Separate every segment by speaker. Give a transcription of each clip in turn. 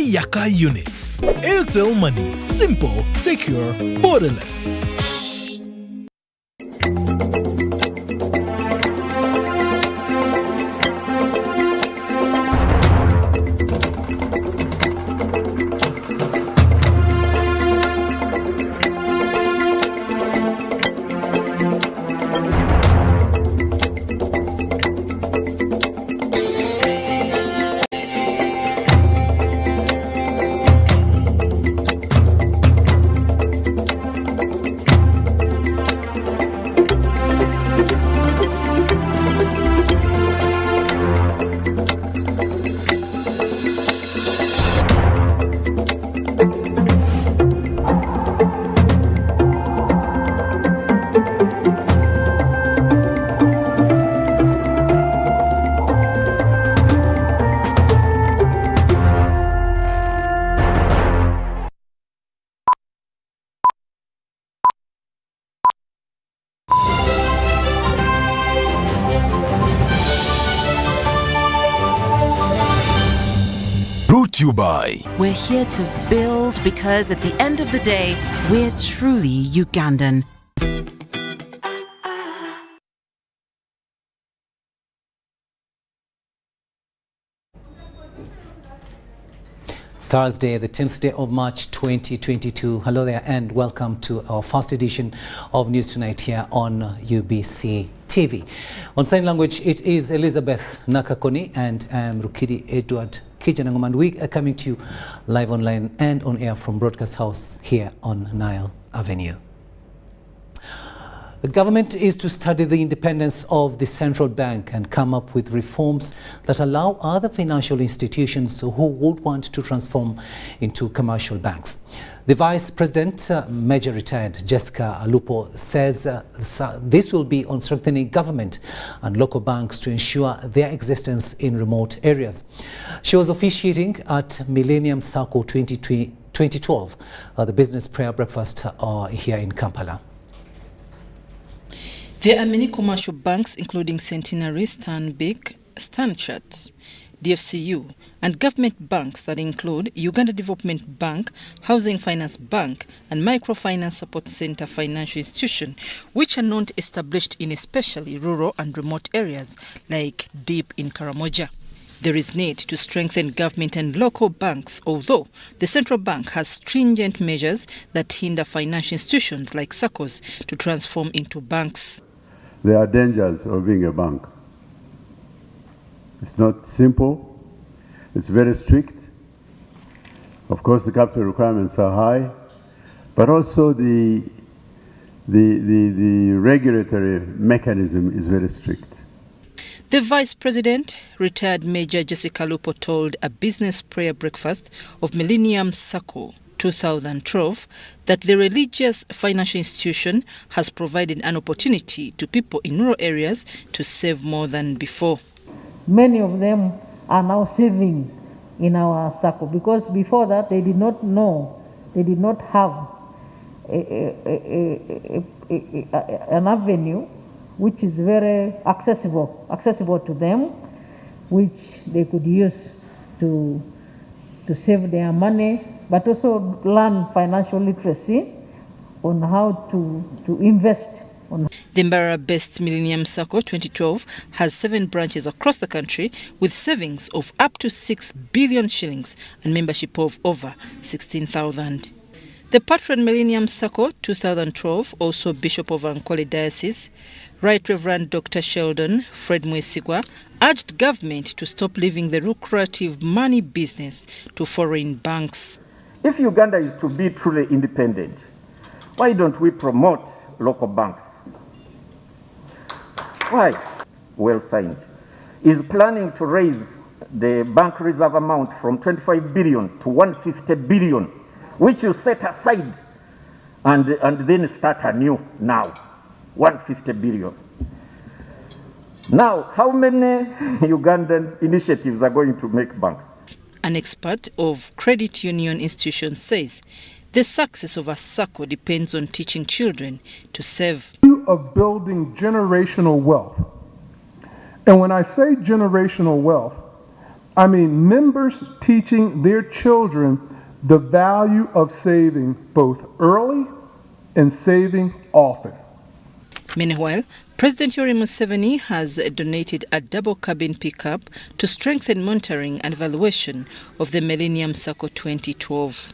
Speaker 1: Yaka units. Airtel Money. Simple, secure, borderless.
Speaker 2: Brought to you by.
Speaker 3: We're here to build because at the end of the day, we're truly Ugandan.
Speaker 4: Thursday, the 10th day of March 2022. Hello there and welcome to our first edition of News Tonight here on UBC TV. On sign language, it is Elizabeth Nakakoni and Rukidi Edward Kiijanangoma, and we are coming to you live online and on air from Broadcast House here on Nile Avenue. The government is to study the independence of the central bank and come up with reforms that allow other financial institutions who would want to transform into commercial banks. The Vice President, Major Retired Jessica Alupo, says this will be on strengthening government and local banks to ensure their existence in remote areas. She was officiating at Millennium Circle 2012, the business prayer breakfast here in Kampala.
Speaker 5: There are many commercial banks, including Centenary, Stanbic, Stanchart, DFCU, and government banks that include Uganda Development Bank, Housing Finance Bank, and Microfinance Support Center financial institutions, which are not established in especially rural and remote areas like deep in Karamoja. There is need to strengthen government and local banks, although the central bank has stringent measures that hinder financial institutions like SACCOs to transform into banks.
Speaker 6: There are dangers of being a bank. It's not simple. It's very strict. Of course, the capital requirements are high, but also the regulatory mechanism is very strict.
Speaker 5: The Vice President, retired Major Jessica Lupo, told a business prayer breakfast of Millennium Circle 2012 that the religious financial institution has provided an opportunity to people in rural areas to save more than before.
Speaker 7: Many of them are now saving in our circle because before that they did not know, they did not have an avenue which is very accessible to them, which they could use to save their money, but also learn financial literacy on how to invest.
Speaker 5: The Mbara-based Millennium Circle 2012 has 7 branches across the country with savings of up to 6 billion shillings and membership of over 16,000. The patron Millennium Circle 2012, also Bishop of Ankole Diocese, Right Reverend Dr. Sheldon Fred Mwesigwa, urged government to stop leaving the lucrative money business to foreign banks.
Speaker 8: If Uganda is to be truly independent, why don't we promote local banks? Why? Well signed. Is planning to raise the bank reserve amount from 25 billion to 150 billion, which you set aside and then start anew now, 150 billion. Now, how many Ugandan initiatives are going to make banks?
Speaker 5: An expert of credit union institutions says the success of a SACCO depends on teaching children to save.
Speaker 9: Of building generational wealth. And when I say generational wealth, I mean, members teaching their children the value of saving both early and saving often.
Speaker 5: Meanwhile, President Yoweri Museveni has donated a double-cabin pickup to strengthen monitoring and evaluation of the Millennium Circle 2012.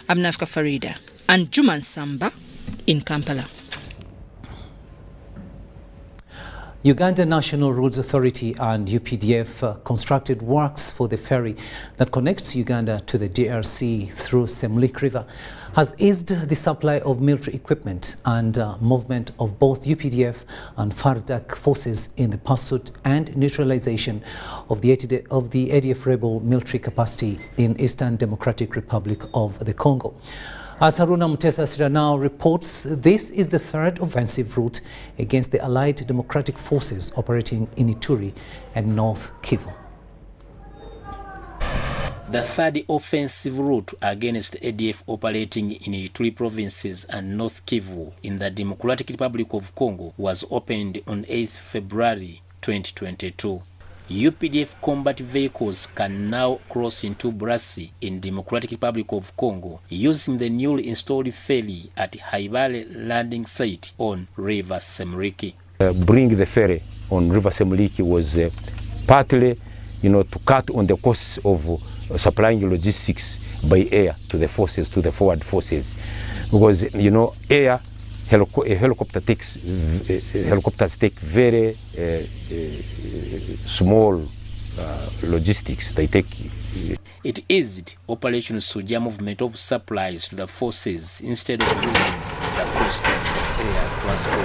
Speaker 5: I'm Nafka Farida and Juman Samba in Kampala.
Speaker 4: Uganda National Roads Authority and UPDF constructed works for the ferry that connects Uganda to the DRC through Semliki River, has eased the supply of military equipment and movement of both UPDF and FARDC forces in the pursuit and neutralization of the ADF rebel military capacity in Eastern Democratic Republic of the Congo. As Haruna Mutesa now reports, this is the third offensive route against the Allied Democratic Forces operating in Ituri and North Kivu.
Speaker 10: The third offensive route against ADF operating in Ituri provinces and North Kivu in the Democratic Republic of Congo was opened on 8th February 2022. UPDF combat vehicles can now cross into Brassi in Democratic Republic of Congo using the newly installed ferry at Haibale landing site on River Semliki.
Speaker 11: Bring the ferry on River Semliki was partly, to cut on the costs of supplying logistics by air to the forces, to the forward forces, because air. Helicopters take very small logistics. They take.
Speaker 10: It eased Operation Suja movement of supplies to the forces instead of using the cost of air transport.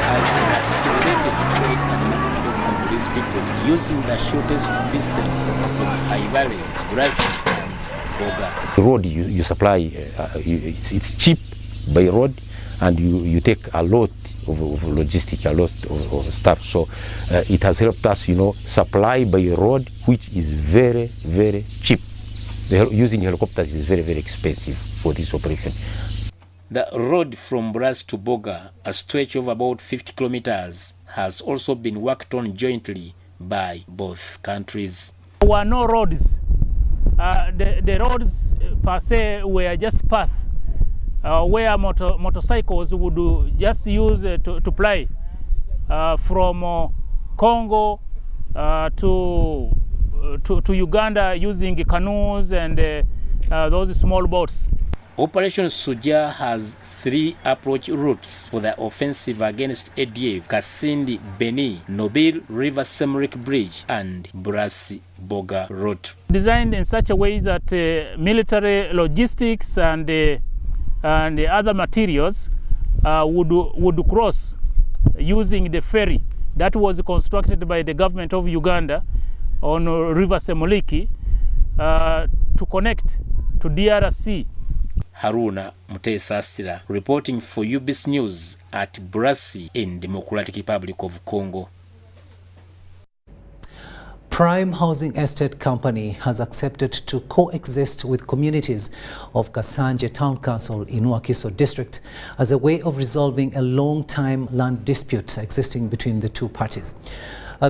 Speaker 10: As accelerated trade and movement of Congolese people using the shortest distance from Haibale, Brassi, and Boga.
Speaker 11: The road you supply, it's cheap by road, and you take a lot of logistics, a lot of stuff. So it has helped us, supply by road, which is very, very cheap. Using helicopters is very, very expensive for this operation.
Speaker 10: The road from Brassi to Boga, a stretch of about 50 kilometers, has also been worked on jointly by both countries.
Speaker 12: There were no roads. The roads per se were just paths. Where motorcycles would just use to ply from Congo to Uganda using canoes and those small boats.
Speaker 10: Operation Suja has 3 approach routes for the offensive against ADF: Kasindi, Beni, Nobil River Semliki Bridge, and Brassi Boga route.
Speaker 12: Designed in such a way that military logistics and the other materials would cross using the ferry that was constructed by the government of Uganda on River Semliki to connect to DRC.
Speaker 10: Haruna Mutesa reporting for UBC News at Brassi in Democratic Republic of Congo.
Speaker 4: Prime Housing Estate Company has accepted to coexist with communities of Kasanje Town Council in Wakiso District as a way of resolving a long-time land dispute existing between the two parties.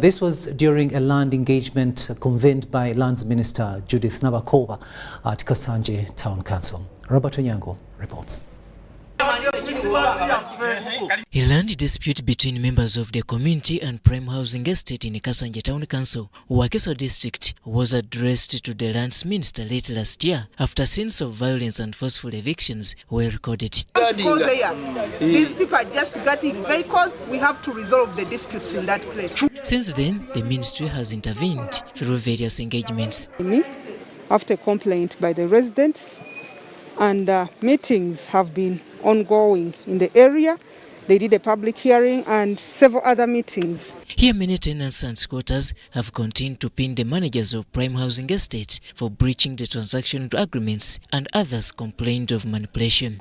Speaker 4: This was during a land engagement convened by Lands Minister Judith Nabakova at Kasanje Town Council. Robert Onyango reports.
Speaker 13: A land dispute between members of the community and Prime Housing Estate in Kasanje Town Council, Wakiso District, was addressed to the Lands Minister late last year after scenes of violence and forceful evictions were recorded.
Speaker 14: These people are just getting vehicles. We have to resolve the disputes in that place.
Speaker 13: Since then, the ministry has intervened through various engagements.
Speaker 14: After complaint by the residents, and meetings have been ongoing in the area. They did a public hearing and several other meetings.
Speaker 13: Here, many tenants and squatters have continued to pin the managers of Prime Housing Estates for breaching the transaction agreements, and others complained of manipulation.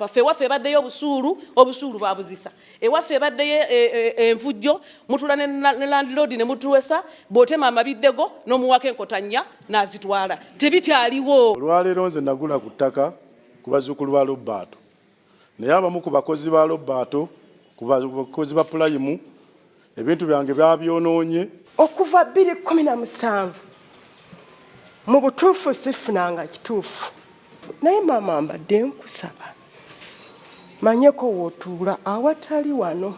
Speaker 15: Ku bazzukulu ba Lobbato naye abamu ku bakozi ba Lobbato ku bakozi ba Pulayimu ebintu byange byabyonoonye.
Speaker 16: Okuva 2017 mu butuufu sifunanga kituufu naye maama mbadde nkusaba manyeko wootuula awatali wano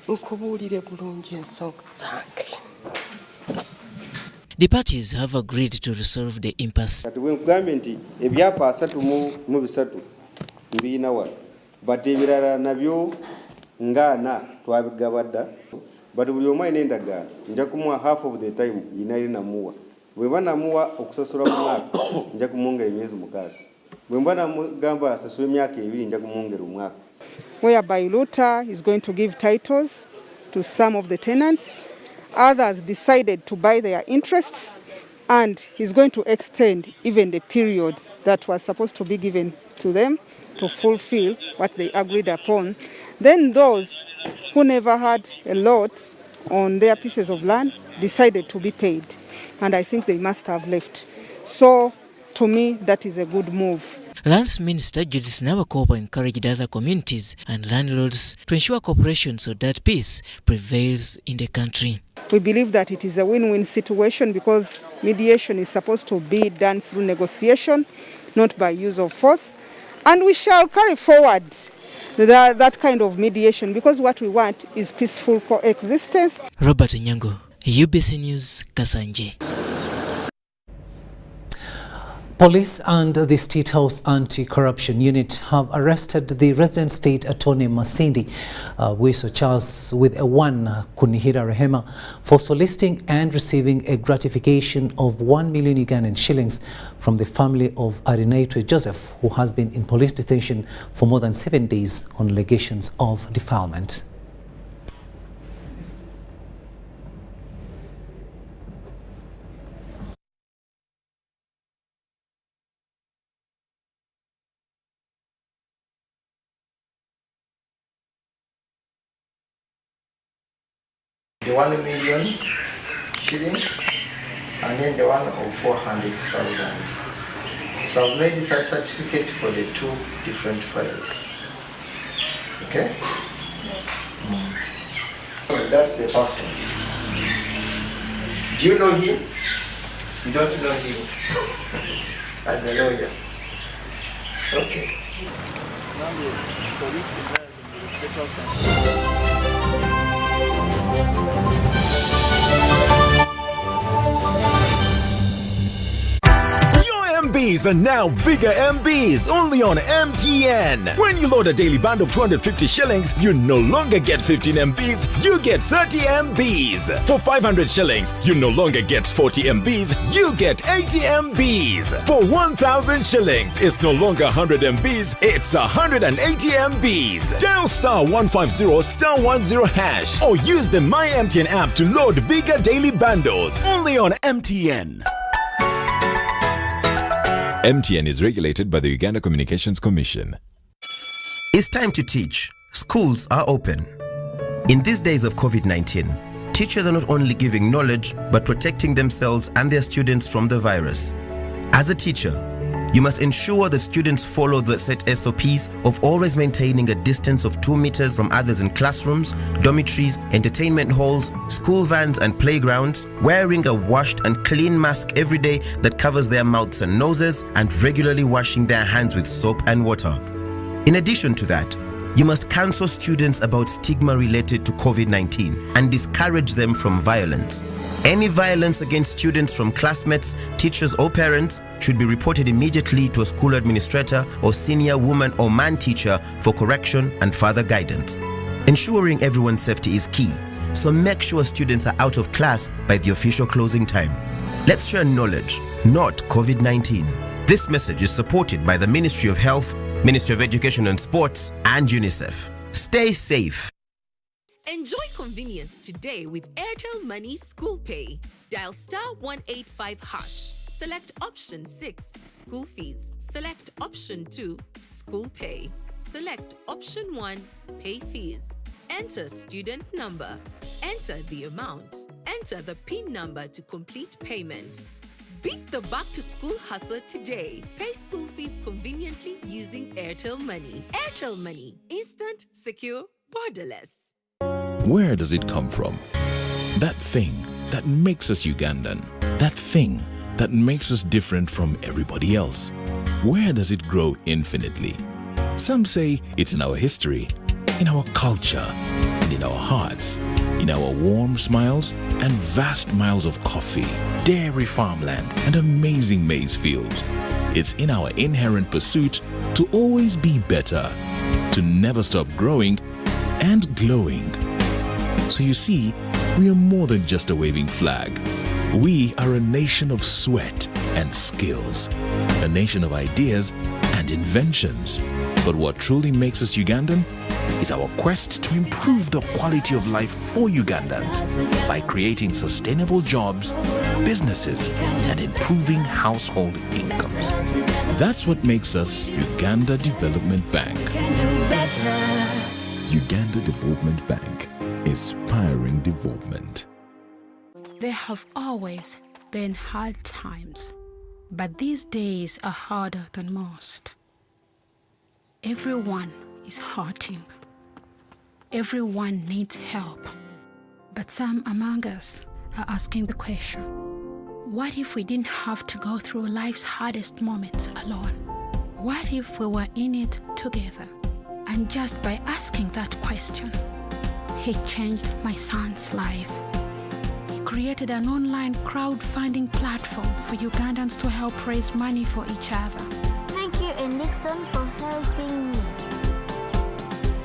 Speaker 16: nkubuulire bulungi ensonga zange.
Speaker 13: The parties have agreed to resolve the impasse.
Speaker 17: Kati bwe nkugambye nti ebyapa 3 mbiyina wano but ebirala nabyo ngana twabigabadda but buli omu alina endagaano nja kumuwa half of the time yinaire namuwa bwe mba namuwa okusasula mu mwaka nja kumwongera emyezi 6 bwe mba namugamba asasula emyaka 2 nja kumwongera omwaka.
Speaker 14: Whereby Luta is going to give titles to some of the tenants. Others decided to buy their interests, and he's going to extend even the period that was supposed to be given to them to fulfill what they agreed upon. Then those who never had a lot on their pieces of land decided to be paid, and I think they must have left. So to me, that is a good move.
Speaker 13: Lands Minister Judith Nabakopa encouraged other communities and landlords to ensure cooperation so that peace prevails in the country.
Speaker 14: We believe that it is a win-win situation because mediation is supposed to be done through negotiation, not by use of force. And we shall carry forward that kind of mediation because what we want is peaceful coexistence.
Speaker 13: Robert Nyango, UBC News, Kasanje.
Speaker 4: Police and the State House Anti-Corruption Unit have arrested the resident state attorney Masindi Weso Charles with a one Kunihira Rehema for soliciting and receiving a gratification of 1 million Ugandan shillings from the family of Arinaitwe Joseph, who has been in police detention for more than 7 days on allegations of defilement.
Speaker 18: The 1 million shillings and then the one of 400,000. So I've made this a certificate for the 2 different files. Okay? Yes. Well, that's the person. Do you know him? You don't know him as a lawyer. Okay.
Speaker 19: MBs are now bigger MBs only on MTN. When you load a daily band of 250 shillings, you no longer get 15 MBs, you get 30 MBs. For 500 shillings, you no longer get 40 MBs, you get 80 MBs. For 1,000 shillings, it's no longer 100 MBs, it's 180 MBs. Dial *150*10# or use the My MTN app to load bigger daily bundles only on MTN. MTN is regulated by the Uganda Communications Commission.
Speaker 20: It's time to teach. Schools are open. In these days of COVID-19, teachers are not only giving knowledge, but protecting themselves and their students from the virus. As a teacher, you must ensure that students follow the set SOPs of always maintaining a distance of 2 meters from others in classrooms, dormitories, entertainment halls, school vans and playgrounds, wearing a washed and clean mask every day that covers their mouths and noses, and regularly washing their hands with soap and water. In addition to that, you must counsel students about stigma related to COVID-19 and discourage them from violence. Any violence against students from classmates, teachers or parents should be reported immediately to a school administrator or senior woman or man teacher for correction and further guidance. Ensuring everyone's safety is key, so make sure students are out of class by the official closing time. Let's share knowledge, not COVID-19. This message is supported by the Ministry of Health, Ministry of Education and Sports, and UNICEF. Stay safe.
Speaker 21: Enjoy convenience today with Airtel Money School Pay. Dial *185#. Select option 6, school fees. Select option 2, school pay. Select option 1, pay fees. Enter student number. Enter the amount. Enter the PIN number to complete payment. Beat the back-to-school hustle today. Pay school fees conveniently using Airtel Money. Airtel Money. Instant, secure, borderless.
Speaker 22: Where does it come from? That thing that makes us Ugandan. That thing
Speaker 2: that makes us different from everybody else? Where does it grow infinitely? Some say it's in our history, in our culture, and in our hearts, in our warm smiles and vast miles of coffee, dairy farmland, and amazing maize fields. It's in our inherent pursuit to always be better, to never stop growing and glowing. So you see, we are more than just a waving flag. We are a nation of sweat and skills, a nation of ideas and inventions. But what truly makes us Ugandan is our quest to improve the quality of life for Ugandans by creating sustainable jobs, businesses, and improving household incomes. That's what makes us Uganda Development Bank.
Speaker 19: Uganda Development Bank, inspiring development.
Speaker 1: There have always been hard times, but these days are harder than most. Everyone is hurting. Everyone needs help. But some among us are asking the question, what if we didn't have to go through life's hardest moments alone? What if we were in it together? And just by asking that question, he changed my son's life. He created an online crowdfunding platform for Ugandans to help raise money for each other.
Speaker 22: Thank you, Nixon, for helping me.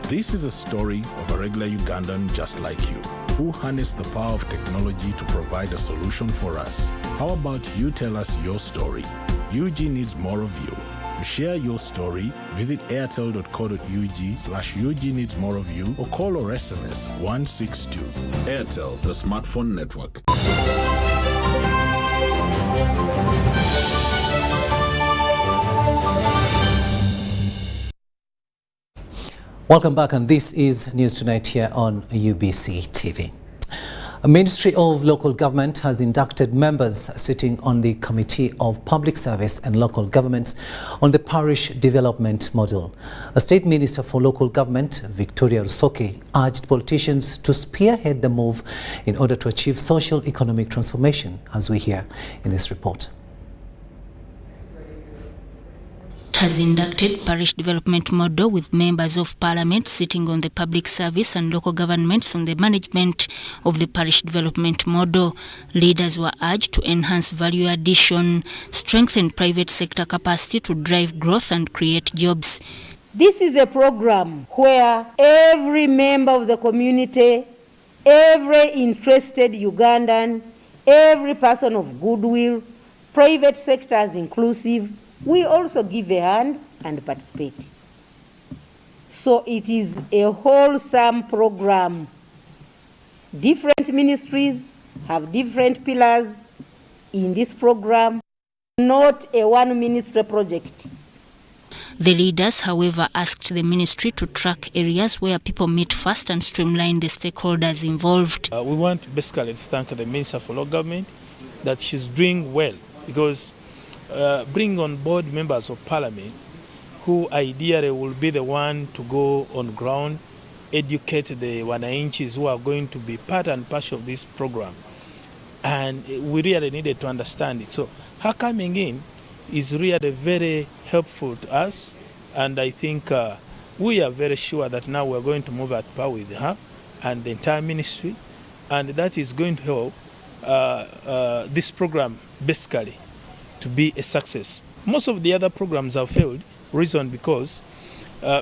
Speaker 23: This is a story of a regular Ugandan just like you, who harnessed the power of technology to provide a solution for us. How about you tell us your story? UG needs more of you. To share your story, visit airtel.co.ug/UG needs more of you or call or SMS 162. Airtel, the smartphone network.
Speaker 4: Welcome back, and this is News Tonight here on UBC TV. A Ministry of Local Government has inducted members sitting on the Committee of Public Service and Local Governments on the Parish Development Model. A State Minister for Local Government, Victoria Rusoke, urged politicians to spearhead the move in order to achieve social economic transformation, as we hear in this report.
Speaker 24: Has inducted Parish Development Model with members of Parliament sitting on the Public Service and Local Governments on the management of the Parish Development Model. Leaders were urged to enhance value addition, strengthen private sector capacity to drive growth and create jobs.
Speaker 7: This is a program where every member of the community, every interested Ugandan, every person of goodwill, private sectors inclusive, we also give a hand and participate. So it is a wholesome program. Different ministries have different pillars in this program, not a one ministry project.
Speaker 24: The leaders, however, asked the ministry to track areas where people meet first and streamline the stakeholders involved.
Speaker 25: We want basically to thank the Minister for Local Government that she's doing well, because bring on board members of Parliament who ideally will be the one to go on ground, educate the wananchis who are going to be part and parcel of this program. And we really needed to understand it. So her coming in is really very helpful to us. And I think we are very sure that now we're going to move at par with her and the entire ministry. And that is going to help this program basically to be a success. Most of the other programs have failed, reason because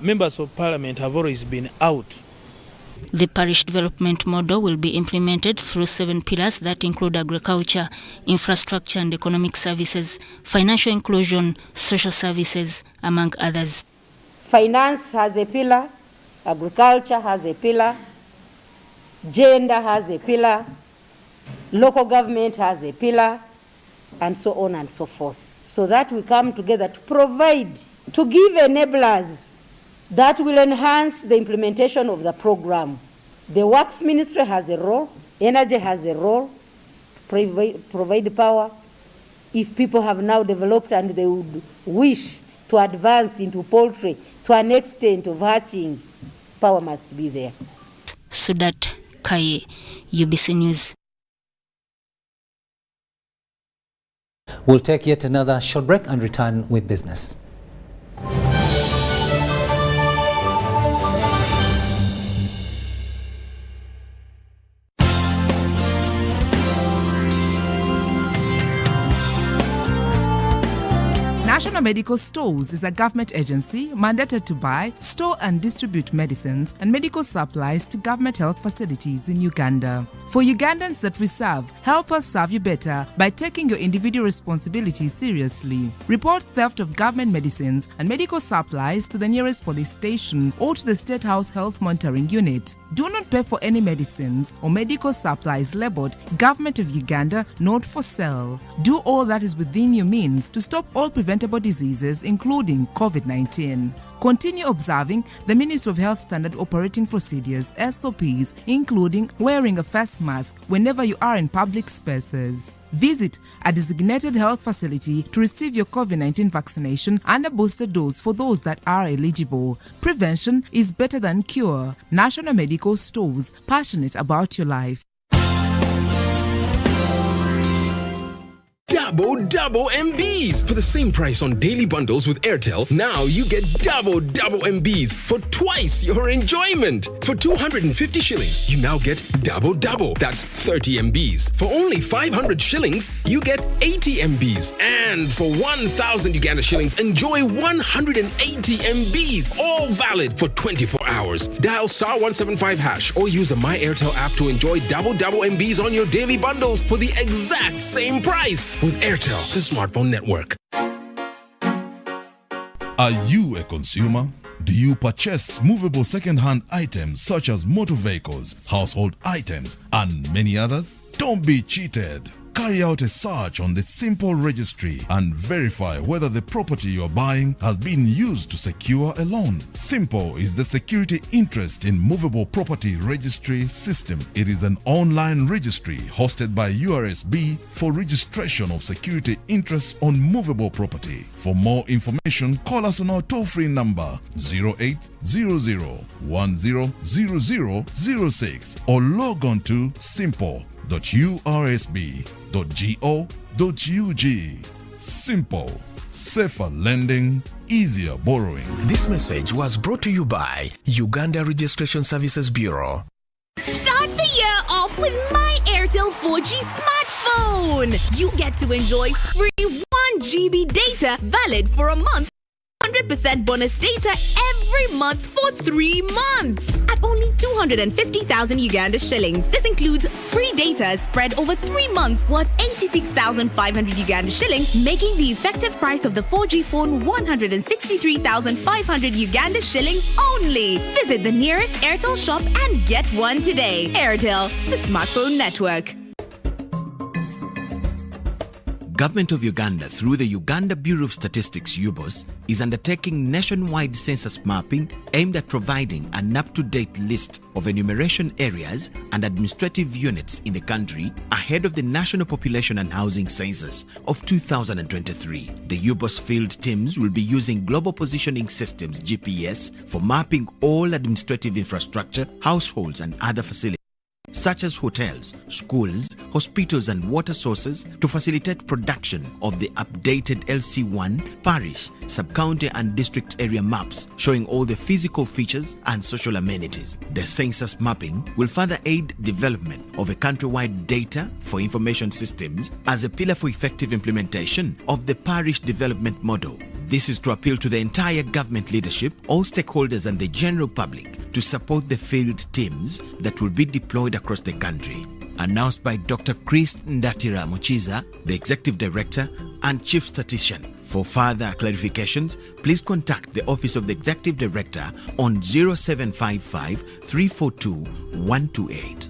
Speaker 25: members of Parliament have always been out.
Speaker 24: The Parish Development Model will be implemented through 7 pillars that include agriculture, infrastructure and economic services, financial inclusion, social services, among others.
Speaker 7: Finance has a pillar, agriculture has a pillar, gender has a pillar, local government has a pillar, and so on and so forth. So that we come together to provide, to give enablers that will enhance the implementation of the program. The Works Ministry has a role, Energy has a role, provide power. If people have now developed and they would wish to advance into poultry to an extent of hatching, power must be there.
Speaker 24: Sudat Kaye, UBC News.
Speaker 4: We'll take yet another short break and return with business.
Speaker 3: National Medical Stores is a government agency mandated to buy, store and distribute medicines and medical supplies to government health facilities in Uganda. For Ugandans that we serve, help us serve you better by taking your individual responsibilities seriously. Report theft of government medicines and medical supplies to the nearest police station or to the State House Health Monitoring Unit. Do not pay for any medicines or medical supplies labeled Government of Uganda, not for sale. Do all that is within your means to stop all preventable diseases, including COVID-19. Continue observing the Ministry of Health Standard Operating Procedures, SOPs, including wearing a face mask whenever you are in public spaces. Visit a designated health facility to receive your COVID-19 vaccination and a booster dose for those that are eligible. Prevention is better than cure. National Medical Stores, passionate about your life.
Speaker 5: Double MBs for the same price on daily bundles with Airtel. Now you get double MBs for twice your enjoyment. For 250 shillings, you now get double. That's 30 MBs. For only 500 shillings, you get 80 MBs. And for 1,000 Uganda shillings, enjoy 180 MBs. All valid for 24 hours. Dial *175# or use the My Airtel app to enjoy double MBs on your daily bundles for the exact same price. With Airtel, the smartphone network.
Speaker 6: Are you a consumer? Do you purchase movable second-hand items such as motor vehicles, household items, and many others? Don't be cheated. Carry out a search on the Simple Registry and verify whether the property you are buying has been used to secure a loan. Simple is the security interest in movable property registry system. It is an online registry hosted by URSB for registration of security interests on movable property. For more information, call us on our toll-free number 0800-100006 or log on to simple.ursb.go.ug. Simple. Safer lending, easier borrowing.
Speaker 19: This message was brought to you by Uganda Registration Services Bureau.
Speaker 21: Start the year off with My Airtel 4G smartphone. You get to enjoy free 1 GB data valid for a month. 100% bonus data every month for 3 months at only 250,000 Uganda shillings. This includes free data spread over 3 months worth 86,500 Uganda shillings, making the effective price of the 4G phone 163,500 Uganda shillings only. Visit the nearest Airtel shop and get one today. Airtel, the smartphone network.
Speaker 8: Government of Uganda, through the Uganda Bureau of Statistics UBOS, is undertaking nationwide census mapping aimed at providing an up-to-date list of enumeration areas and administrative units in the country ahead of the National Population and Housing Census of 2023. The UBOS field teams will be using Global Positioning Systems GPS for mapping all administrative infrastructure, households and other facilities such as hotels, schools, hospitals and water sources to facilitate production of the updated LC1, parish, sub-county and district area maps showing all the physical features and social amenities. The census mapping will further aid development of a countrywide data for information systems as a pillar for effective implementation of the parish development model. This is to appeal to the entire government leadership, all stakeholders and the general public to support the field teams that will be deployed across the country. Announced by Dr. Chris Ndatira Muchiza, the Executive Director and Chief Statistician. For further clarifications, please contact the Office of the Executive Director on 0755 342 128.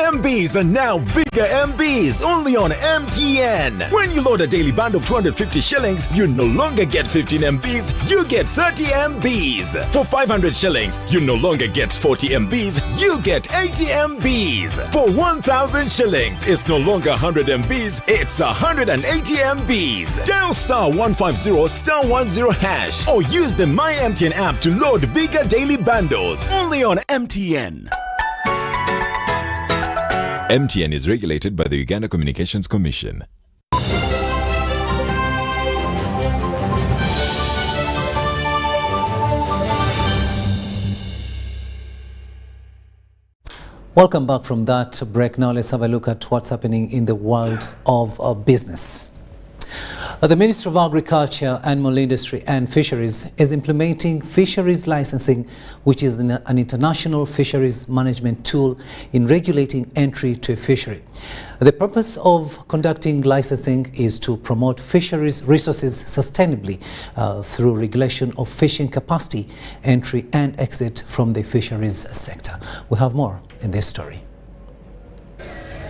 Speaker 19: MBs are now bigger MBs only on MTN. When you load a daily bundle of 250 shillings, you no longer get 15 MBs, you get 30 MBs. For 500 shillings, you no longer get 40 MBs, you get 80 MBs. For 1,000 shillings, it's no longer 100 MBs, it's 180 MBs. Dial *150*10# or use the My MTN app to load bigger daily bundles only on MTN.
Speaker 2: MTN is regulated by the Uganda Communications Commission.
Speaker 4: Welcome back from that break. Now let's have a look at what's happening in the world of business. The Ministry of Agriculture, Animal Industry and Fisheries is implementing fisheries licensing, which is an international fisheries management tool in regulating entry to a fishery. The purpose of conducting licensing is to promote fisheries resources sustainably through regulation of fishing capacity, entry and exit from the fisheries sector. We have more in this story.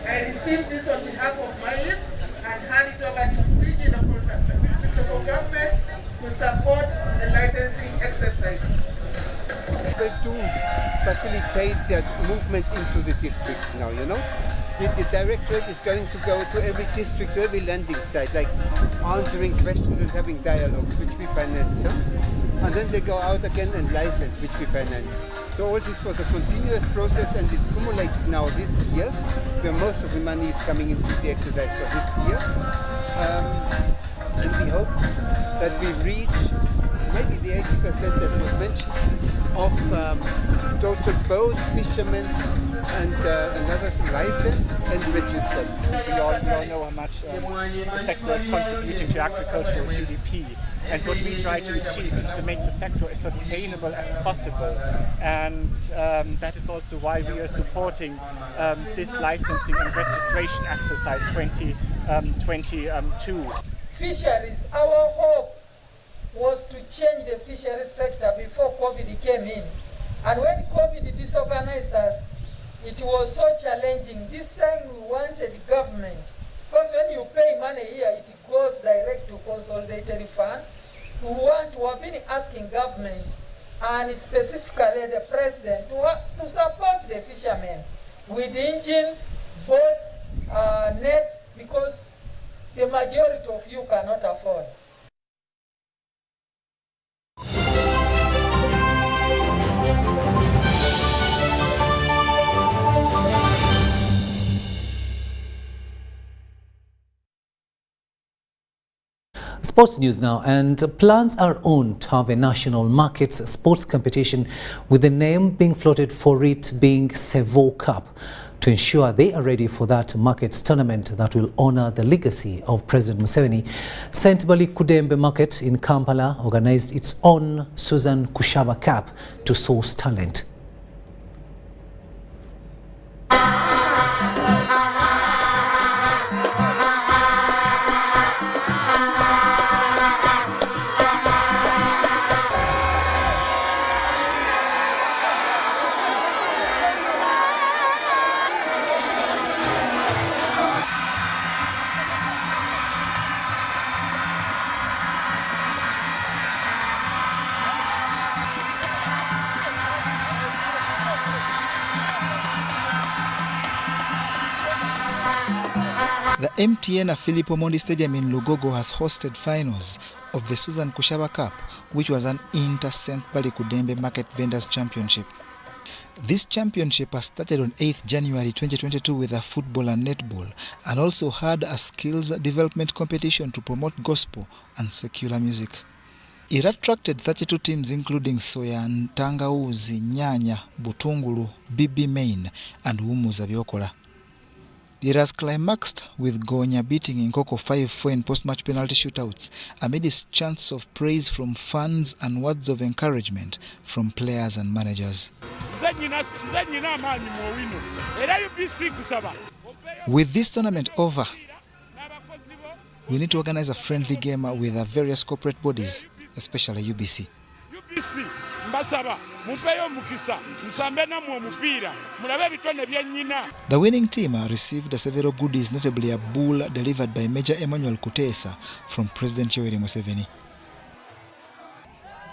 Speaker 9: I received this on behalf of my youth and hand it over to Kiijanangoma government to support the licensing exercise.
Speaker 10: To facilitate their movement into the districts now, you know. The directorate is going to go to every district, to every landing site, like answering questions and having dialogues, which we finance. And then they go out again and license, which we finance. So all this was a continuous process, and it accumulates now this year, where most of the money is coming into the exercise for this year. And we hope that we reach maybe the 80%, as was mentioned, of total both fishermen and others licensed and registered.
Speaker 11: We all know how much the sector is contributing to agricultural GDP. And what we try to achieve is to make the sector as sustainable as possible. And that is also why we are supporting this licensing and registration exercise 2022.
Speaker 12: Fisheries, our hope was to change the fisheries sector before COVID came in. And when COVID disorganized us, it was so challenging. This time we wanted government, because when you pay money here, it goes direct to consolidated fund. We have been asking government, and specifically the president, to support the fishermen with engines, boats, nets, because the majority of you cannot afford.
Speaker 4: Sports news now, and plans are on to have a national markets sports competition with the name being floated for it being Sevo Cup, to ensure they are ready for that markets tournament that will honor the legacy of President Museveni. St. Bali Kudembe Market in Kampala organized its own Susan Kushaba Cup to source talent.
Speaker 15: The MTN Philip Omondi Stadium in Lugogo has hosted finals of the Susan Kushaba Cup, which was an inter-St. Bali Kudembe Market Vendors Championship. This championship has started on 8th January 2022 with a football and netball, and also had a skills development competition to promote gospel and secular music. It attracted 32 teams including Soya, Ntangauzi, Nyanya, Butungulu, Bibi Main and Umuza Byokola. It has climaxed with Gonya beating Nkoko 5-4 in post-match penalty shootouts amidst chants of praise from fans and words of encouragement from players and managers. With this tournament over, we need to organize a friendly game with our various corporate bodies, especially UBC. The winning team received several goodies, notably a bull delivered by Major Emmanuel Kutesa from President Yoweri Museveni.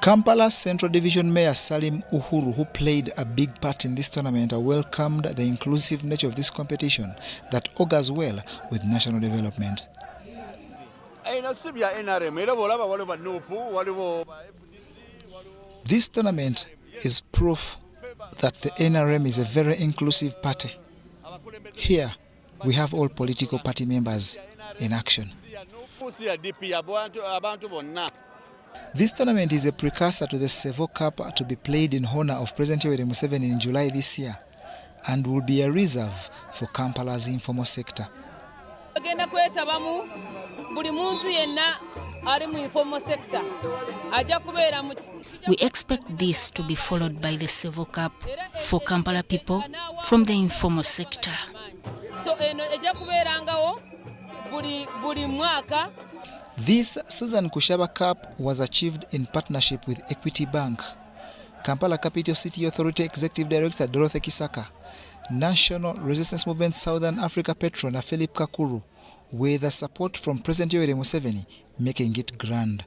Speaker 15: Kampala Central Division Mayor Salim Uhuru, who played a big part in this tournament, welcomed the inclusive nature of this competition that augurs well with national development. This tournament is proof that the NRM is a very inclusive party. Here, we have all political party members in action. This tournament is a precursor to the Sevo Cup to be played in honor of President Yoweri Museveni in July this year and will be a reserve for Kampala's informal sector.
Speaker 24: We expect this to be followed by the Sevo Cup for Kampala people from the informal sector.
Speaker 15: This Susan Kushaba Cup was achieved in partnership with Equity Bank, Kampala Capital City Authority Executive Director Dorothy Kisaka, National Resistance Movement Southern Africa patron Philip Kakuru, with the support from President Yoweri Museveni, making it grand.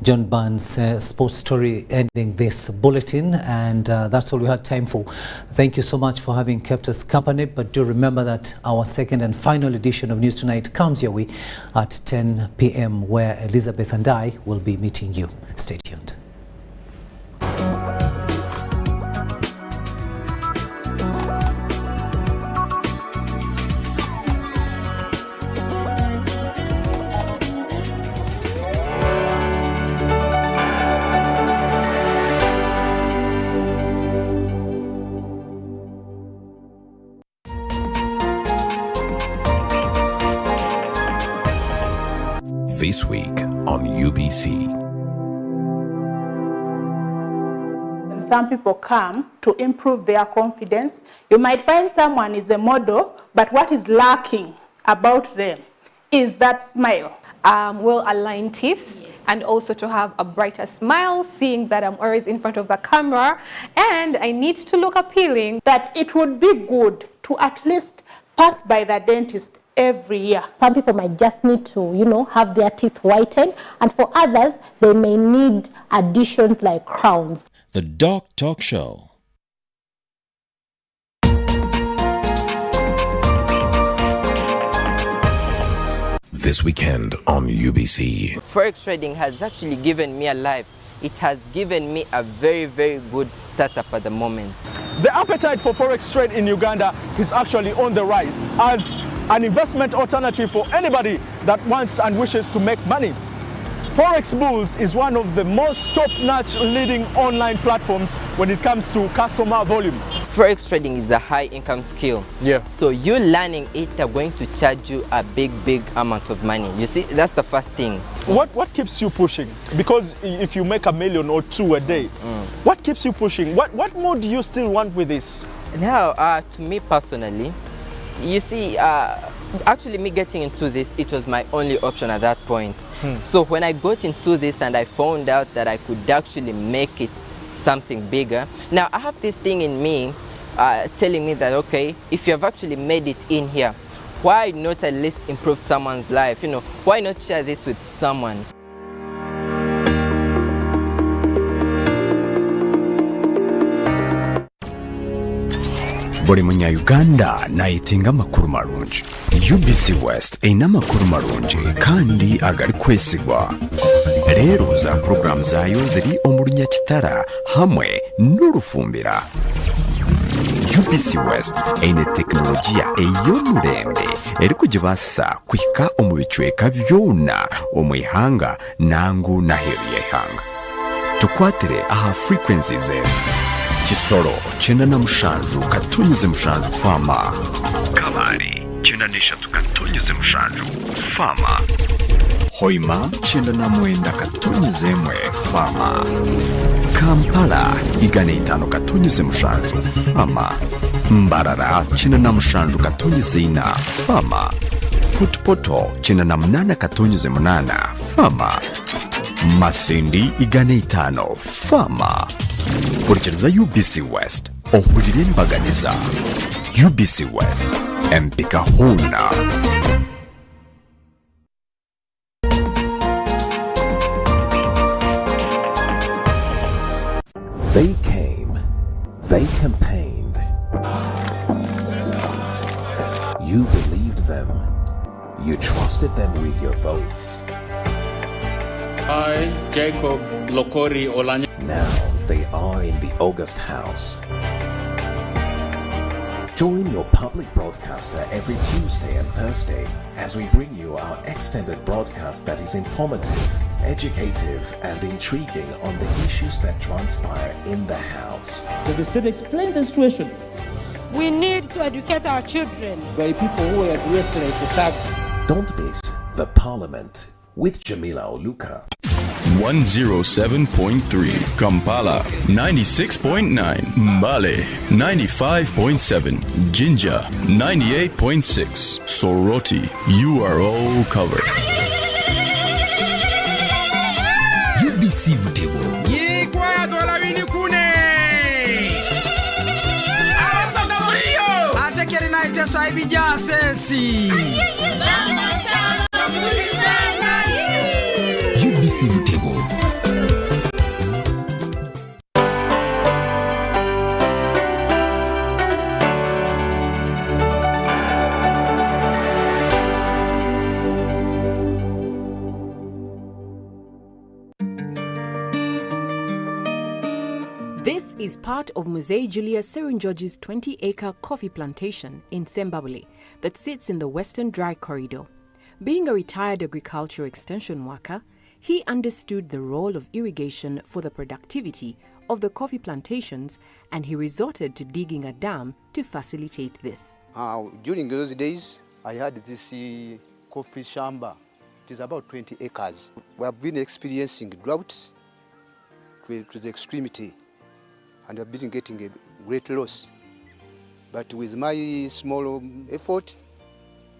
Speaker 4: John Barnes' sports story ending this bulletin, and that's all we had time for. Thank you so much for having kept us company, but do remember that our second and final edition of News Tonight comes your way at 10 p.m. where Elizabeth and I will be meeting you. Stay tuned.
Speaker 13: This week on UBC.
Speaker 14: Some people come to improve their confidence. You might find someone is a model, but what is lacking about them is that smile.
Speaker 16: Well-aligned teeth. Yes. And also to have a brighter smile, seeing that I'm always in front of the camera and I need to look appealing.
Speaker 14: That it would be good to at least pass by the dentist every year.
Speaker 17: Some people might just need to, have their teeth whitened, and for others, they may need additions like crowns.
Speaker 18: The Doc Talk Show. This weekend on UBC.
Speaker 26: Forex trading has actually given me a life. It has given me a very, very good startup at the moment.
Speaker 27: The appetite for forex trade in Uganda is actually on the rise as an investment alternative for anybody that wants and wishes to make money. Forex Bulls is one of the most top-notch leading online platforms when it comes to customer volume.
Speaker 26: Forex trading is a high-income skill.
Speaker 27: Yeah.
Speaker 26: So you learning it are going to charge you a big amount of money. You see, that's the first thing.
Speaker 27: What keeps you pushing? Because if you make $1 million or $2 million a day, what keeps you pushing? What more do you still want with this?
Speaker 26: Now, to me personally, you see, actually me getting into this, it was my only option at that point. So when I got into this and I found out that I could actually make it something bigger, now I have this thing in me telling me that, okay, if you have actually made it in here, why not at least improve someone's life? Why not share this with someone?
Speaker 18: Buli munya-Uganda nayitinga amakuru marungi. UBC West eyina amakuru marungi kandi agali kwesigwa. Leero za program zaayo ziri omulunya kitara hamwe n'orufumbira. UBC West eyina tekinologiya ey'omulembe eri kugibaasisa kuhika omu bicweka byona omw'ihanga nangu n'aheeru y'eihanga. Tukwatire aha frequencies ezo. Kisoro 97.7 Fama, Kalari 93.7 Fama, Hoima 99.1 Fama, Kampala 105.7 Fama, Mbarara 97.4 Fama, Footpoto 98.8 Fama, Masindi 5 Fama. Kurikiriza UBC West ohulire embaganiza. UBC West empika huna.
Speaker 13: They came, they campaigned. You believed them. You trusted them with your votes.
Speaker 28: I, Jacob Lokori Olanya.
Speaker 13: Now they are in the August house. Join your public broadcaster every Tuesday and Thursday as we bring you our extended broadcast that is informative, educative, and intriguing on the issues that transpire in the house.
Speaker 1: The state explained the situation.
Speaker 3: We need to educate our children.
Speaker 1: By people who are dressed like the thugs.
Speaker 13: Don't miss The Parliament with Jamila Oluka.
Speaker 18: 107.3 Kampala, 96.9 Mbale, 95.7 Jinja, 98.6 Soroti. You are all covered.
Speaker 5: UBC Butebo. Yikwa dola wini kune. Awasoga muliyo.
Speaker 7: Atekeri na itesa ibija sesi.
Speaker 5: UBC Butebo.
Speaker 20: This is part of Mzee Julius Serunjoji's 20-acre coffee plantation in Sembabule that sits in the Western Dry Corridor. Being a retired agricultural extension worker, he understood the role of irrigation for the productivity of the coffee plantations, and he resorted to digging a dam to facilitate this.
Speaker 10: During those days, I had this coffee shamba. It is about 20 acres. We have been experiencing droughts to the extremity, and have been getting a great loss. But with my small effort,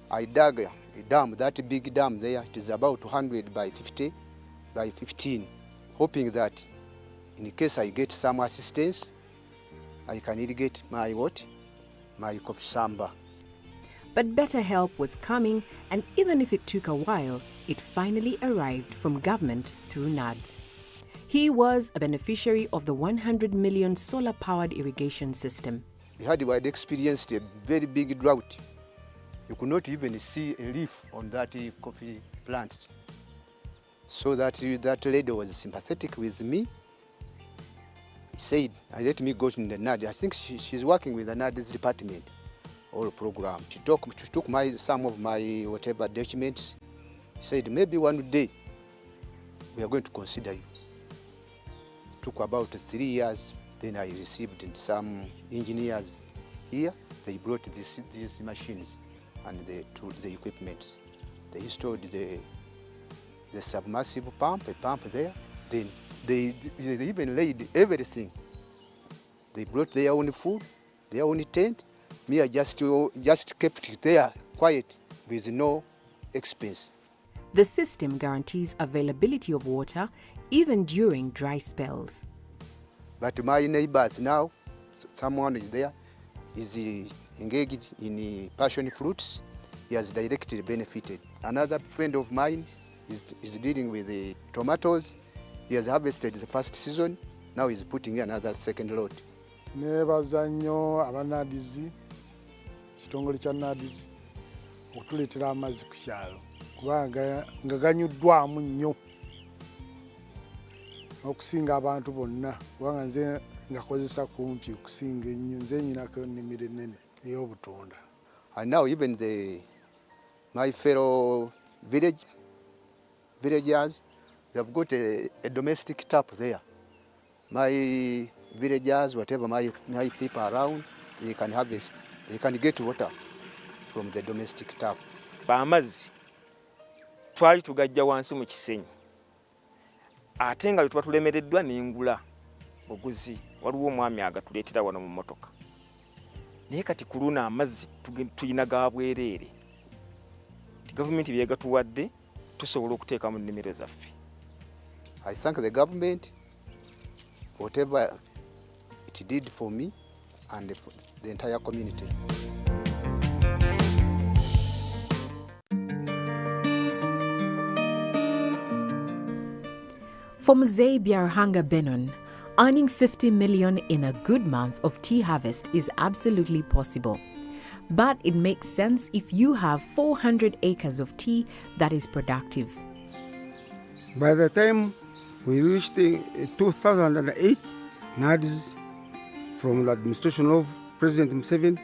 Speaker 10: I dug a dam, that big dam there. It is about 100 by 50 by 15, hoping that in case I get some assistance, I can irrigate my my coffee shamba.
Speaker 20: But better help was coming, and even if it took a while, it finally arrived from government through NADS. He was a beneficiary of the 100 million solar-powered irrigation system.
Speaker 10: We had experienced a very big drought. You could not even see a leaf on that coffee plant. So that lady was sympathetic with me. He said, let me go to the NAD. I think she's working with the NAD's department or program. She took some of my whatever documents. He said, maybe one day we are going to consider you. It took about 3 years. Then I received some engineers here. They brought these machines and the equipment. They installed the submersible pump, a pump there. Then they even laid everything. They brought their own food, their own tent. Me, I just kept it there quiet with no expense.
Speaker 20: The system guarantees availability of water even during dry spells.
Speaker 10: But my neighbors now, someone is there, is engaged in passion fruits. He has directly benefited. Another friend of mine is dealing with the tomatoes. He has harvested the first season. Now he's putting another second load.
Speaker 22: Nebaza nnyo abanadizi kitongole kya nadizi okutuleetera amazzi ku kyalo kubanga nga ganyuddwamu nnyo okusinga abantu bonna kubanga nze ngakozesa kumpi okusinga ennyo nze nyinako ennimiro ennene ey'obutunda.
Speaker 10: And now even my fellow villagers, we have got a domestic tap there. My villagers, whatever my people around, they can harvest, they can get water from the domestic tap.
Speaker 23: Bamazzi twali tugajja wansi mu kisenyi ate nga tuba tulemereddwa n'engula buguzi waliwo omwami agatuleetera wano mu motoka naye kati kuluna amazzi tuyina ga bwereere gavumenti byegatuwadde tusobola okuteeka mu nnimiro zaffe.
Speaker 10: I thank the government whatever it did for me and for the entire community.
Speaker 20: For Mzee Byarhanga Benon, earning 50 million in a good month of tea harvest is absolutely possible. But it makes sense if you have 400 acres of tea that is productive.
Speaker 22: By the time We reached 2008, NADS from the administration of President Museveni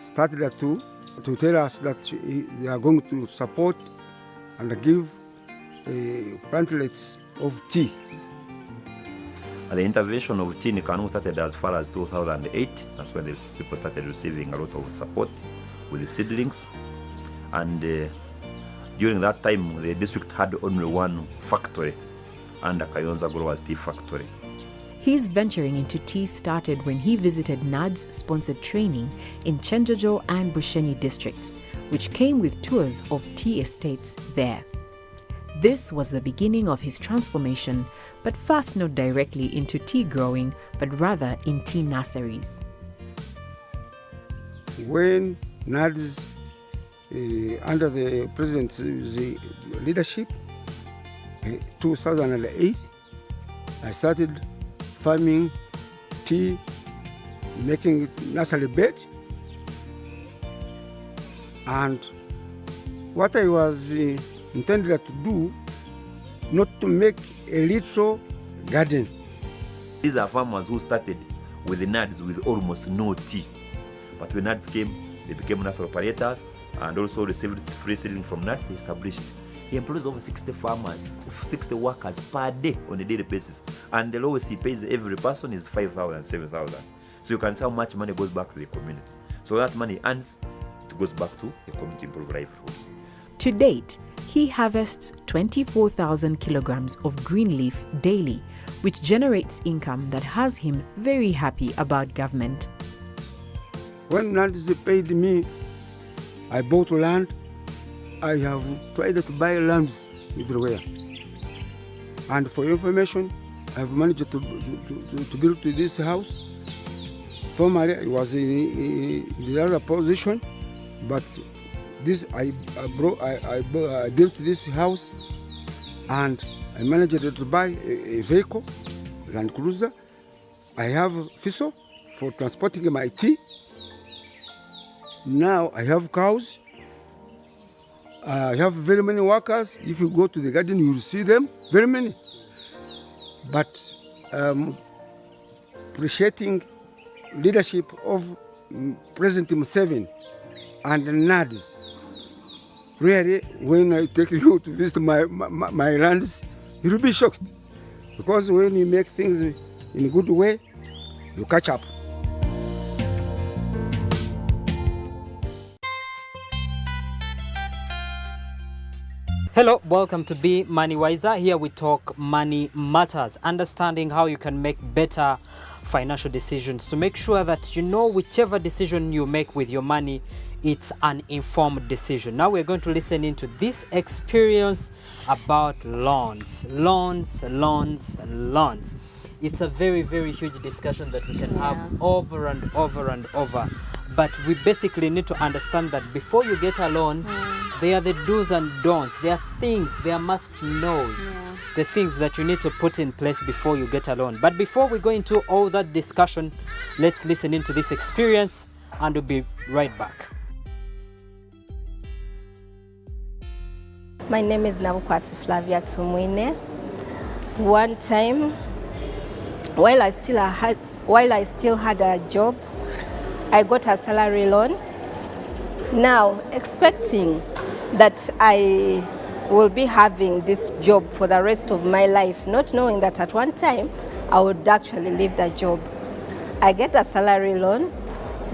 Speaker 22: started to tell us that they are going to support and give plantlets of tea.
Speaker 2: The intervention of tea in Kanu started as far as 2008. That's when the people started receiving a lot of support with the seedlings. And during that time, the district had only one factory under Kayonza Growers Tea Factory.
Speaker 20: His venturing into tea started when he visited NADS-sponsored training in Chenjojo and Bushenyi districts, which came with tours of tea estates there. This was the beginning of his transformation, but first not directly into tea growing, but rather in tea nurseries.
Speaker 22: When NADS, under the president's leadership, 2008, I started farming tea, making nursery bed, and what I was intended to do, not to make a little garden.
Speaker 2: These are farmers who started with the NADS with almost no tea. But when NADS came, they became nursery operators and also received free seedling from NADS. He established. He employs over 60 farmers, 60 workers per day on a daily basis. And the lowest he pays every person is 5,000, 7,000. So you can see how much money goes back to the community. So that money earns, it goes back to the community to improve livelihood.
Speaker 20: To date, he harvests 24,000 kilograms of green leaf daily, which generates income that has him very happy about government.
Speaker 22: When NADS paid me, I bought land. I have tried to buy lands everywhere. And for your information, I have managed to build this house. Formerly, I was in the other position, but this I built this house, and I managed to buy a vehicle, Land Cruiser. I have Fiso for transporting my tea. Now I have cows. I have very many workers. If you go to the garden, you will see them, very many. But appreciating leadership of President Museveni and NADS, really, when I take you to visit my lands, you will be shocked. Because when you make things in a good way, you catch up.
Speaker 6: Hello, welcome to Be Money Wiser. Here we talk money matters, understanding how you can make better financial decisions to make sure that you know whichever decision you make with your money, it's an informed decision. Now we're going to listen into this experience about loans. It's a very, very huge discussion that we can have over and over and over. But we basically need to understand that before you get a loan, there are the do's and don'ts. There are things, there are must-knows, the things that you need to put in place before you get a loan. But before we go into all that discussion, let's listen into this experience and we'll be right back.
Speaker 8: My name is Nabukwasi Flavia Tumwine. One time, while I still had a job, I got a salary loan. Now, expecting that I will be having this job for the rest of my life, not knowing that at one time I would actually leave the job. I get a salary loan.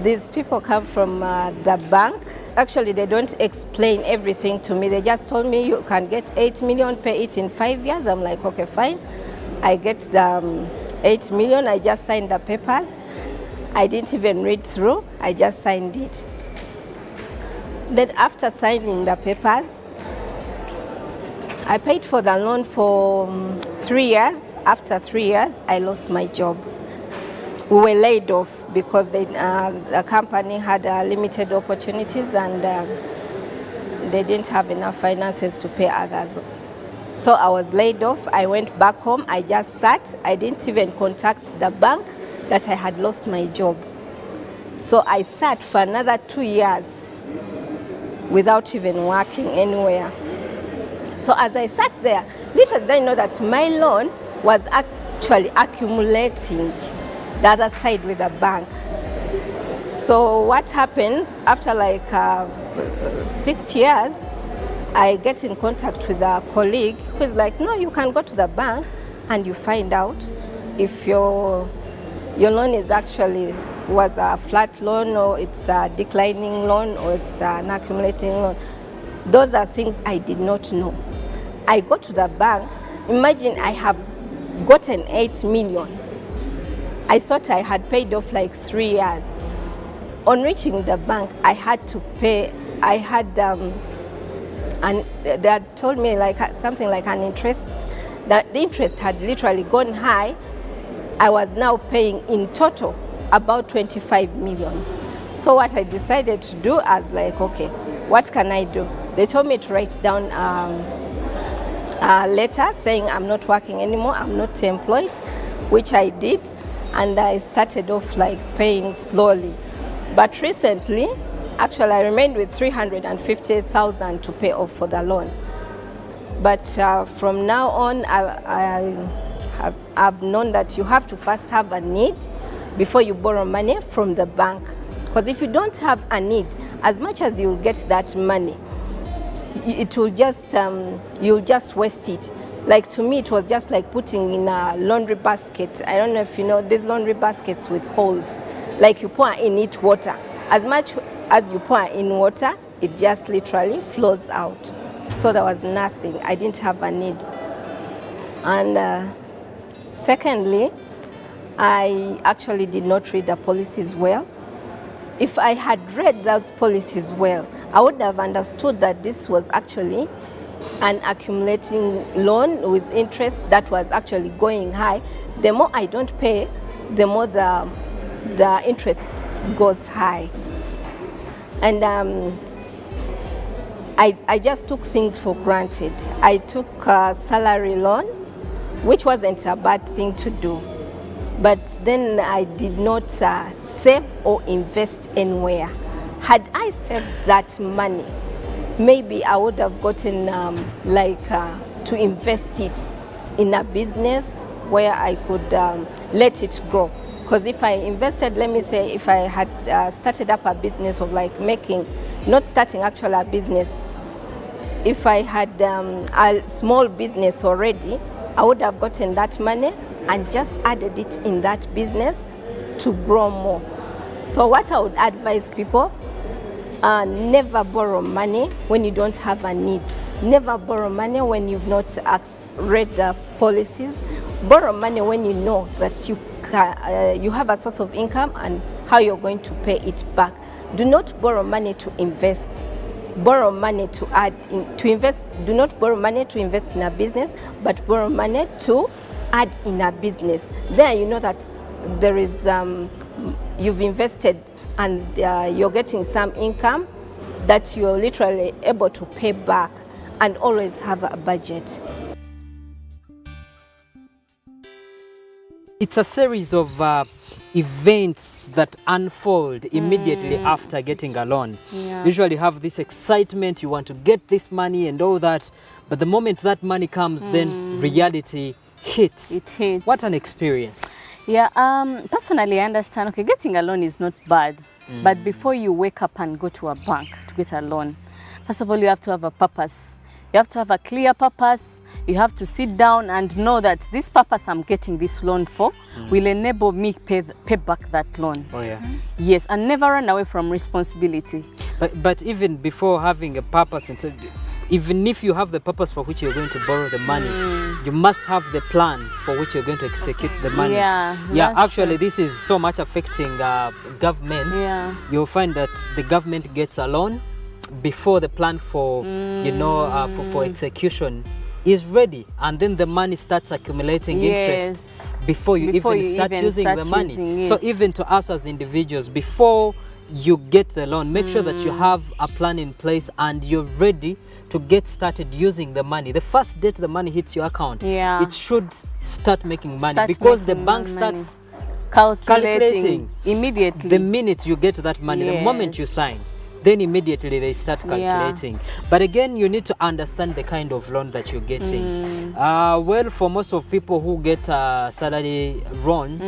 Speaker 8: These people come from the bank. Actually, they don't explain everything to me. They just told me you can get 8 million, pay it in 5 years. I'm like, okay, fine. I get the 8 million. I just signed the papers. I didn't even read through. I just signed it. Then after signing the papers, I paid for the loan for 3 years. After 3 years, I lost my job. We were laid off because the company had limited opportunities and they didn't have enough finances to pay others. So I was laid off. I went back home. I just sat. I didn't even contact the bank that I had lost my job. So I sat for another 2 years without even working anywhere. So as I sat there, little did I know that my loan was actually accumulating the other side with the bank. So what happens after like 6 years, I get in contact with a colleague who is like, no, you can go to the bank and you find out if your loan is actually was a flat loan or it's a declining loan or it's an accumulating loan. Those are things I did not know. I go to the bank. Imagine I have gotten 8 million. I thought I had paid off like 3 years. On reaching the bank, I had to pay. I had and they had told me like something like an interest. That the interest had literally gone high. I was now paying in total about 25 million. So what I decided to do, I was like, okay, what can I do? They told me to write down a letter saying I'm not working anymore, I'm not employed, which I did, and I started off like paying slowly. But recently, actually I remained with 350,000 to pay off for the loan. But from now on, I've known that you have to first have a need before you borrow money from the bank. Because if you don't have a need, as much as you'll get that money, it will just, you'll just waste it. Like to me, it was just like putting in a laundry basket. I don't know if you know, these laundry baskets with holes. Like you pour in it water. As much as you pour in water, it just literally flows out. So there was nothing. I didn't have a need. And secondly, I actually did not read the policies well. If I had read those policies well, I would have understood that this was actually an accumulating loan with interest that was actually going high. The more I don't pay, the more the interest goes high. And I just took things for granted. I took a salary loan, which wasn't a bad thing to do. But then I did not save or invest anywhere. Had I saved that money, maybe I would have gotten to invest it in a business where I could let it grow. Because if I invested, let me say, if I had started up a business of like making, not starting actually a business, if I had a small business already, I would have gotten that money and just added it in that business to grow more. So what I would advise people, never borrow money when you don't have a need. Never borrow money when you've not read the policies. Borrow money when you know that you have a source of income and how you're going to pay it back. Do not borrow money to invest. Borrow money to invest. Do not borrow money to invest in a business, but borrow money to add in a business. There you know that there is, you've invested and you're getting some income that you're literally able to pay back, and always have a budget.
Speaker 6: It's a series of events that unfold immediately after getting a loan.
Speaker 9: Yeah.
Speaker 6: Usually have this excitement, you want to get this money and all that, but the moment that money comes, then reality hits.
Speaker 9: It hits.
Speaker 6: What an experience.
Speaker 9: Yeah, personally I understand, okay, getting a loan is not bad, but before you wake up and go to a bank to get a loan, first of all you have to have a purpose. You have to have a clear purpose. You have to sit down and know that this purpose I'm getting this loan for will enable me pay back that loan.
Speaker 6: Oh yeah.
Speaker 9: Yes, and never run away from responsibility.
Speaker 6: But even before having a purpose, and so even if you have the purpose for which you're going to borrow the money, you must have the plan for which you're going to execute the money.
Speaker 9: Yeah,
Speaker 6: actually this is so much affecting government.
Speaker 9: Yeah.
Speaker 6: You'll find that the government gets a loan before the plan for for execution is ready, and then the money starts accumulating interest before you even start using the money. So even to us as individuals, before you get the loan, make sure that you have a plan in place and you're ready to get started using the money. The first day the money hits your account, it should start making money, because the bank starts
Speaker 9: calculating immediately.
Speaker 6: The minute you get that money, the moment you sign, then immediately they start calculating. But again, you need to understand the kind of loan that you're getting. Well, for most of people who get a salary loan,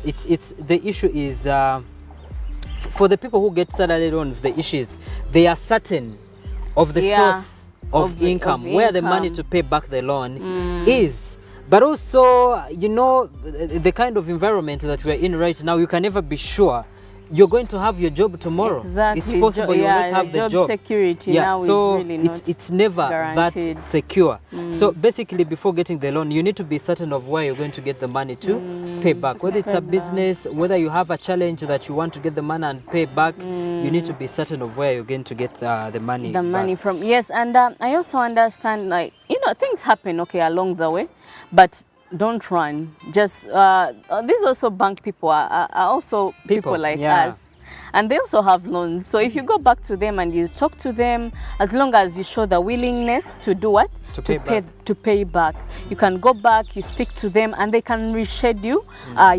Speaker 6: it's the issue is for the people who get salary loans, the issue is they are certain of the source of income, where the money to pay back the loan is. But also, you know, the kind of environment that we're in right now, you can never be sure you're going to have your job tomorrow.
Speaker 9: Exactly.
Speaker 6: It's possible you will not have the job.
Speaker 9: Security now
Speaker 6: so
Speaker 9: is really not
Speaker 6: it's never
Speaker 9: guaranteed.
Speaker 6: that secure. So basically, before getting the loan, you need to be certain of where you're going to get the money to pay back. Whether it's a business, whether you have a challenge that you want to get the money and pay back, you need to be certain of where you're going to get the money.
Speaker 9: The money from, yes. And I also understand, like, you know, things happen, okay, along the way, but don't run. Just these also bank people are also people like us, and they also have loans. So if you go back to them and you talk to them, as long as you show the willingness to do what, to pay back, you can go back, you speak to them, and they can reschedule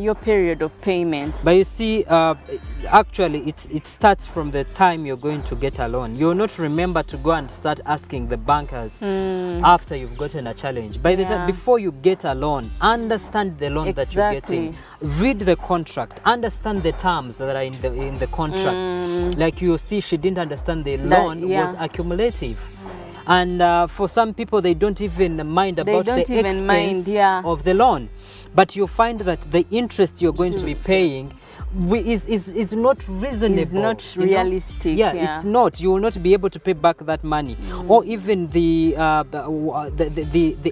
Speaker 9: your period of payment.
Speaker 6: But you see, actually it starts from the time you're going to get a loan. You'll not remember to go and start asking the bankers after you've gotten a challenge. By the time, before you get a loan, understand the loan that you're getting, read the contract, understand the terms that are in the contract. Like you see, she didn't understand the loan was accumulative. And for some people, they don't even mind about the expense of the loan. But you find that the interest you're going to be paying is not reasonable.
Speaker 9: It's not realistic.
Speaker 6: It's not. You will not be able to pay back that money, or even the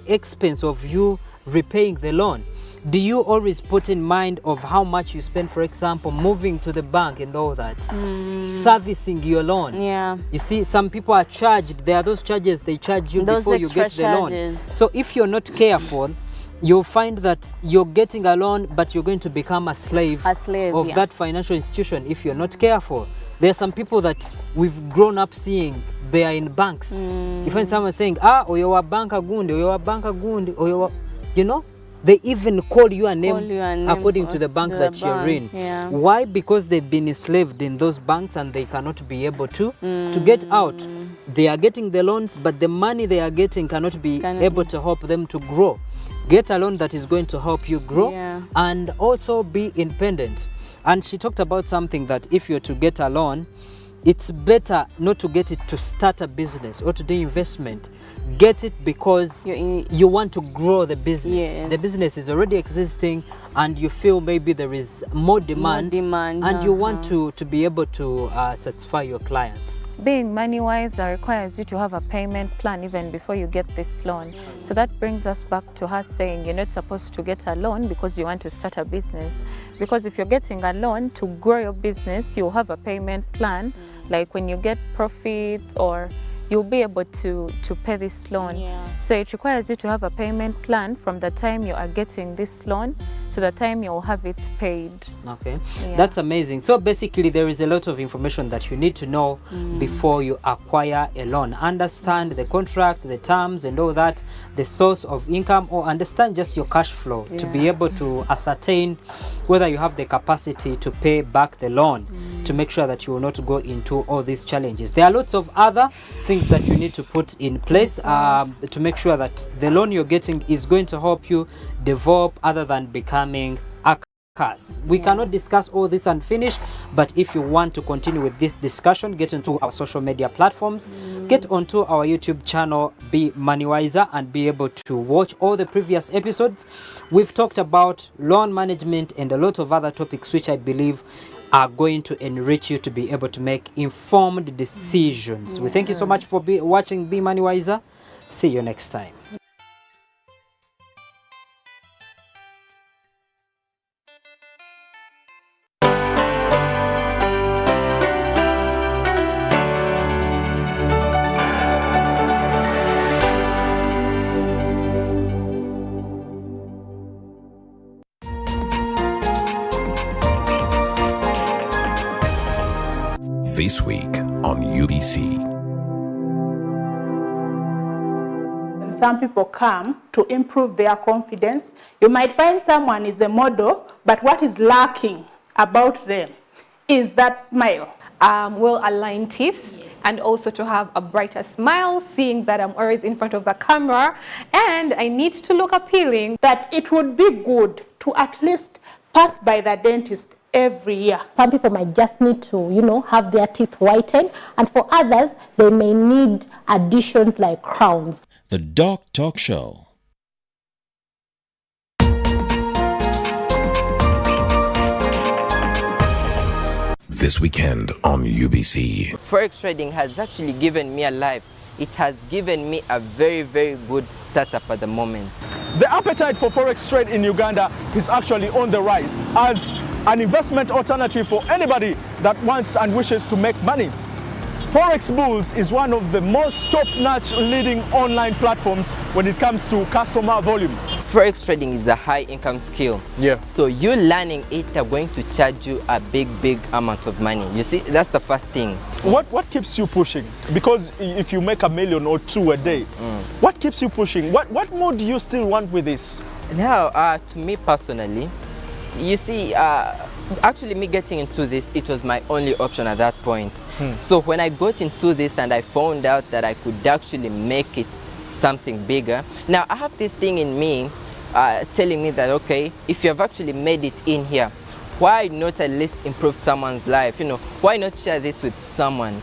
Speaker 6: expense of you repaying the loan. Do you always put in mind of how much you spend, for example, moving to the bank and all that, servicing your loan? You see, some people are charged. There are those charges they charge you before you get the loan. So if you're not careful, you'll find that you're getting a loan, but you're going to become a slave of that financial institution if you're not careful. There are some people that we've grown up seeing, they are in banks. You find someone saying, oyo wa banka gundi, oyo wa banka gundi, oyo wa, you know? They even call you a name according to the bank that you're in. Why? Because they've been enslaved in those banks and they cannot be able to get out. They are getting the loans, but the money they are getting cannot be able to help them to grow. Get a loan that is going to help you grow and also be independent. And she talked about something that if you're to get a loan, it's better not to get it to start a business or to do investment. Get it because you want to grow the business. The business is already existing and you feel maybe there is more demand and you want to be able to satisfy your clients.
Speaker 16: Being money-wise, that requires you to have a payment plan even before you get this loan. So that brings us back to her saying you're not supposed to get a loan because you want to start a business. Because if you're getting a loan to grow your business, you'll have a payment plan. Like when you get profits, or you'll be able to pay this loan. So it requires you to have a payment plan from the time you are getting this loan to the time you'll have it paid.
Speaker 6: Okay, that's amazing. So basically there is a lot of information that you need to know before you acquire a loan. Understand the contract, the terms and all that, the source of income, or understand just your cash flow to be able to ascertain whether you have the capacity to pay back the loan, to make sure that you will not go into all these challenges. There are lots of other things that you need to put in place to make sure that the loan you're getting is going to help you develop other than becoming a curse. We cannot discuss all this and finish, but if you want to continue with this discussion, get into our social media platforms, get onto our YouTube channel, Be Moneywiser, and be able to watch all the previous episodes. We've talked about loan management and a lot of other topics which I believe are going to enrich you to be able to make informed decisions. We thank you so much for watching Be Moneywiser. See you next time.
Speaker 13: This week on UBC.
Speaker 14: Some people come to improve their confidence. You might find someone is a model, but what is lacking about them is that smile.
Speaker 11: well-aligned teeth. And also to have a brighter smile, seeing that I'm always in front of the camera and I need to look appealing.
Speaker 14: That it would be good to at least pass by the dentist every year.
Speaker 17: Some people might just need to, have their teeth whitened, and for others, they may need additions like crowns.
Speaker 12: The Doc Talk Show.
Speaker 13: This weekend on UBC.
Speaker 26: Forex trading has actually given me a life. It has given me a very, very good startup at the moment.
Speaker 27: The appetite for forex trade in Uganda is actually on the rise as an investment alternative for anybody that wants and wishes to make money. Forex Bulls is one of the most top-notch leading online platforms when it comes to customer volume.
Speaker 26: Forex trading is a high-income skill.
Speaker 27: Yeah.
Speaker 26: So you learning it are going to charge you a big amount of money. You see, that's the first thing.
Speaker 27: What keeps you pushing? Because if you make $1 million or $2 million a day, what keeps you pushing? What more do you still want with this?
Speaker 26: Now, to me personally, you see, actually me getting into this, it was my only option at that point. So when I got into this and I found out that I could actually make it something bigger, now I have this thing in me telling me that, okay, if you have actually made it in here, why not at least improve someone's life? Why not share this with someone?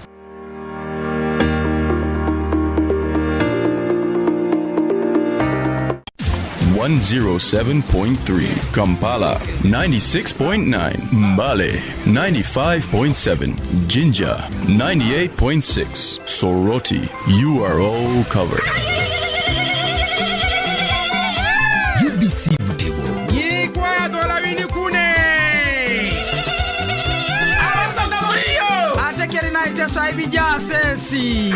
Speaker 18: .3 Kampala, 96.9 Mbale, 95.7 Jinja, 98.6 Soroti. You are all covered.
Speaker 7: UBC Butego. Yikwa dola wini kune. Awasonga muriyo. Atekeri na itesa ibija sesi.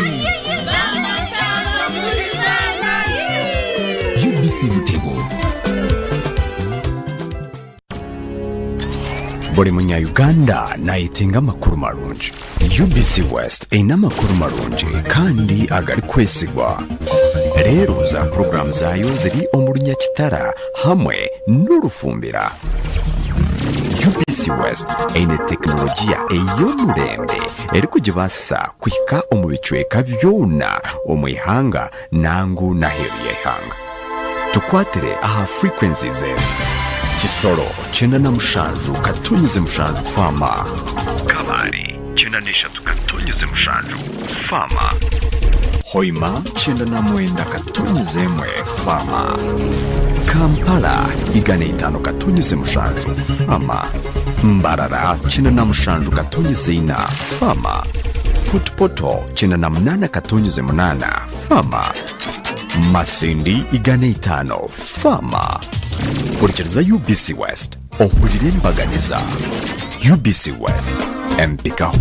Speaker 7: UBC Butego.
Speaker 15: Buri munya-Uganda nayitinga amakuru marungi. UBC West ina amakuru marungi kandi agari kwesigwa. Rero za program zayo ziri omurunya kitara hamwe n'urufumbira. UBC West ine teknolojia ey'omurembe eri kugibasa kwika omu bicweka byona omwihanga nangu naheru y'ihanga. Tukwatire aha frequencies zetu. Kisoro chenda na mushanju katonyeze mushanju fama. Kabari chenda neshatu katonyeze mushanju fama. Hoima chenda na mwenda katonyeze mwe fama. Kampala igane itano katonyeze mushanju fama. Mbarara chenda na mushanju katonyeze ina fama. Futpoto chenda na mnana katonyeze munana fama. Masindi igane itano fama. Kurikiriza UBC West ohurire mbaganiza. UBC West empika